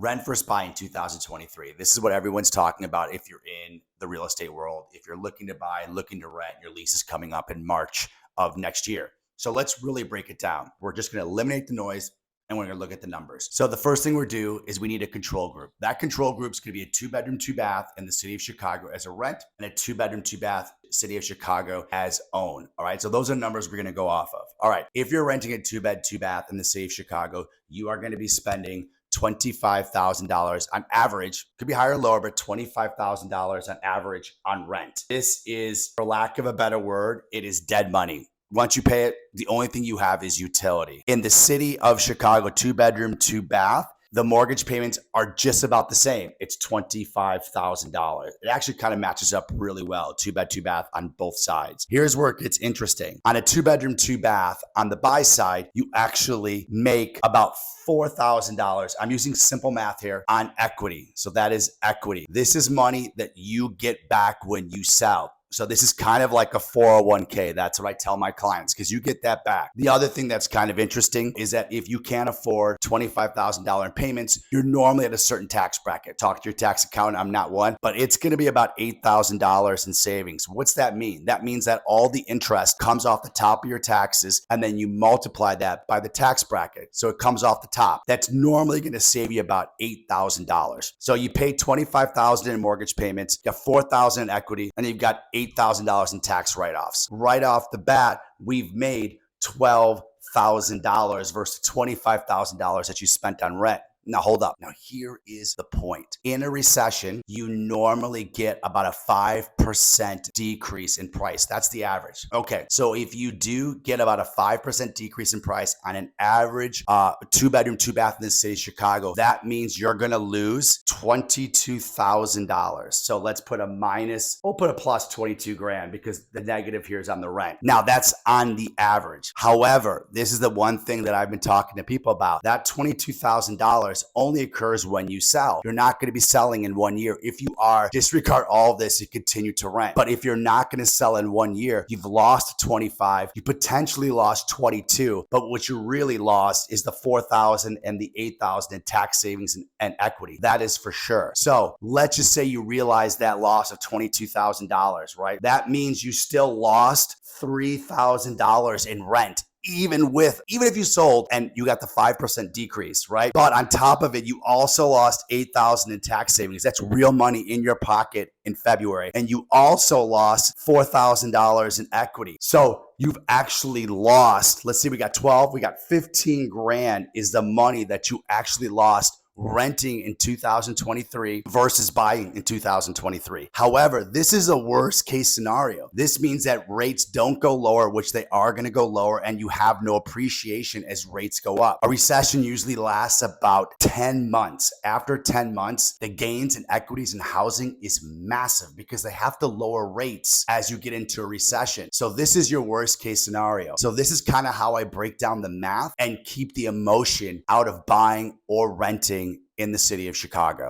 Rent versus buy in 2023. This is what everyone's talking about if you're in the real estate world. If you're looking to buy, looking to rent, your lease is coming up in March of next year. So let's really break it down. We're just going to eliminate the noise and we're going to look at the numbers. So the first thing we're do is we need a control group. That control group is going to be a 2-bedroom, 2-bath in the city of Chicago as a rent and a 2-bedroom, 2-bath city of Chicago as own. All right. So those are numbers we're going to go off of. All right. If you're renting a 2-bed, 2-bath in the city of Chicago, you are going to be spending $25,000 on average, could be higher or lower, but $25,000 on average on rent. This is, for lack of a better word, it is dead money. Once you pay it, the only thing you have is utility. In the city of Chicago, 2-bedroom, 2-bath, the mortgage payments are just about the same. It's $25,000. It actually kind of matches up really well, 2-bed, 2-bath on both sides. Here's where it gets interesting. On a 2-bedroom, 2-bath, on the buy side, you actually make about $4,000. I'm using simple math here on equity. So that is equity. This is money that you get back when you sell. So this is kind of like a 401k. That's what I tell my clients because you get that back. The other thing that's kind of interesting is that if you can't afford $25,000 in payments, you're normally at a certain tax bracket. Talk to your tax accountant. I'm not one, but it's going to be about $8,000 in savings. What's that mean? That means that all the interest comes off the top of your taxes and then you multiply that by the tax bracket. So it comes off the top. That's normally going to save you about $8,000. So you pay $25,000 in mortgage payments, you got $4,000 in equity, and you've got $8,000 in tax write-offs. Right off the bat, we've made $12,000 versus $25,000 that you spent on rent. Now, hold up. Now, here is the point. In a recession, you normally get about a 5% decrease in price. That's the average. Okay, so if you do get about a 5% decrease in price on an average 2-bedroom, 2-bath in the city of Chicago, that means you're going to lose $22,000. So let's put a minus, we'll put a plus 22 grand because the negative here is on the rent. Now, that's on the average. However, this is the one thing that I've been talking to people about. That $22,000 only occurs when you sell. You're not going to be selling in 1 year. If you are, disregard all of this and continue to rent. But if you're not going to sell in 1 year, you've lost 25, you potentially lost 22, but what you really lost is the 4,000 and the 8,000 in tax savings and equity. That is for sure. So let's just say you realize that loss of $22,000, right? That means you still lost $3,000 in rent. Even if you sold and you got the 5% decrease, right? But on top of it, you also lost $8,000 in tax savings. That's real money in your pocket in February. And you also lost $4,000 in equity. So you've actually lost, let's see, we got 12, we got 15 grand is the money that you actually lost renting in 2023 versus buying in 2023. However, this is a worst case scenario. This means that rates don't go lower, which they are going to go lower, and you have no appreciation as rates go up. A recession usually lasts about 10 months. After 10 months, the gains in equities and housing is massive because they have to lower rates as you get into a recession. So this is your worst case scenario. So this is kind of how I break down the math and keep the emotion out of buying or renting in the city of Chicago.